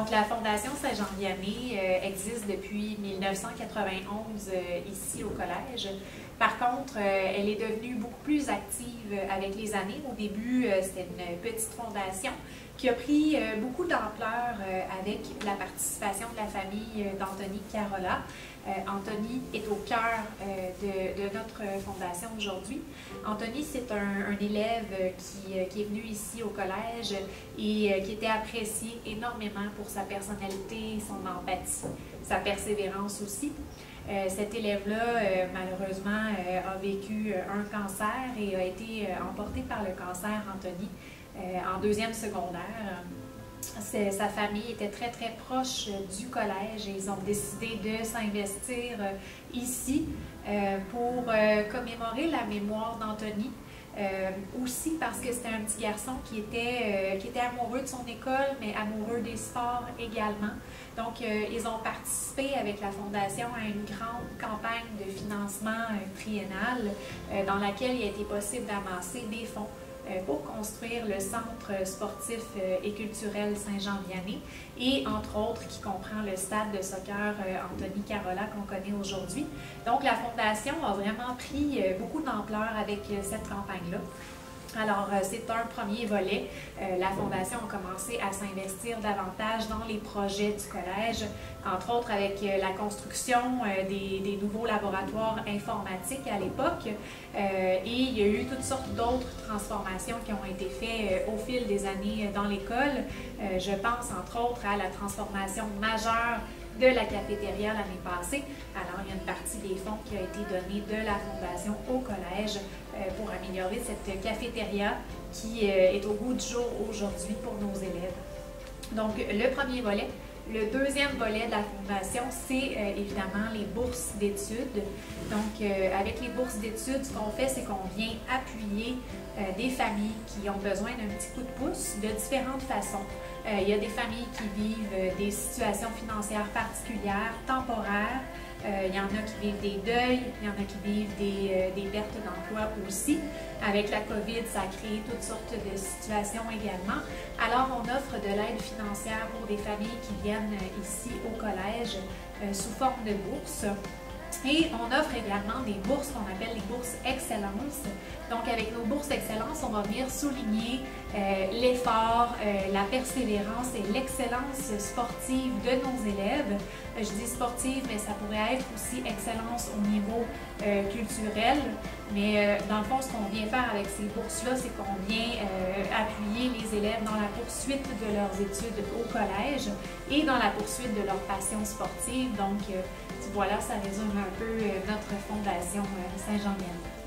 Donc, la Fondation Saint-Jean-Vianney existe depuis 1991 ici au collège. Par contre, elle est devenue beaucoup plus active avec les années. Au début, c'était une petite fondation qui a pris beaucoup d'ampleur avec la participation de la famille d'Anthony Carola. Anthony est au cœur de notre fondation aujourd'hui. Anthony, c'est un élève qui est venu ici au collège et qui était apprécié énormément pour sa personnalité, son empathie, sa persévérance aussi. Cet élève-là, malheureusement, a vécu un cancer et a été emporté par le cancer, Anthony, en deuxième secondaire. Sa famille était très très proche du collège et ils ont décidé de s'investir ici pour commémorer la mémoire d'Anthony. Aussi parce que c'était un petit garçon qui était amoureux de son école, mais amoureux des sports également. Donc, ils ont participé avec la Fondation à une grande campagne de financement triennale dans laquelle il a été possible d'amasser des fonds pour construire le centre sportif et culturel Saint-Jean-Vianney et entre autres qui comprend le stade de soccer Anthony Carola qu'on connaît aujourd'hui. Donc la Fondation a vraiment pris beaucoup d'ampleur avec cette campagne-là. Alors, c'est un premier volet. La Fondation a commencé à s'investir davantage dans les projets du collège, entre autres avec la construction des nouveaux laboratoires informatiques à l'époque. Et il y a eu toutes sortes d'autres transformations qui ont été faites au fil des années dans l'école. Je pense, entre autres, à la transformation majeure de la cafétéria l'année passée. Alors, il y a une partie des fonds qui a été donnée de la Fondation au collège pour améliorer cette cafétéria qui est au goût du jour aujourd'hui pour nos élèves. Donc, le premier volet. Le deuxième volet de la Fondation, c'est évidemment les bourses d'études. Donc, avec les bourses d'études, ce qu'on fait, c'est qu'on vient appuyer des familles qui ont besoin d'un petit coup de pouce de différentes façons. Il y a des familles qui vivent des situations financières particulières, temporaires. Il y en a qui vivent des deuils, il y en a qui vivent des pertes d'emploi aussi. Avec la COVID, ça a créé toutes sortes de situations également. Alors, on offre de l'aide financière pour des familles qui viennent ici au collège sous forme de bourses. Et on offre également des bourses qu'on appelle les bourses Excellence. Donc, avec nos bourses Excellence, on va venir souligner l'effort, la persévérance et l'excellence sportive de nos élèves. Je dis sportive, mais ça pourrait être aussi excellence au niveau culturel. Mais dans le fond, ce qu'on vient faire avec ces bourses-là, c'est qu'on vient appuyer les élèves dans la poursuite de leurs études au collège et dans la poursuite de leur passion sportive. Donc, voilà, ça résume un peu notre Fondation Saint-Jean-Vianney.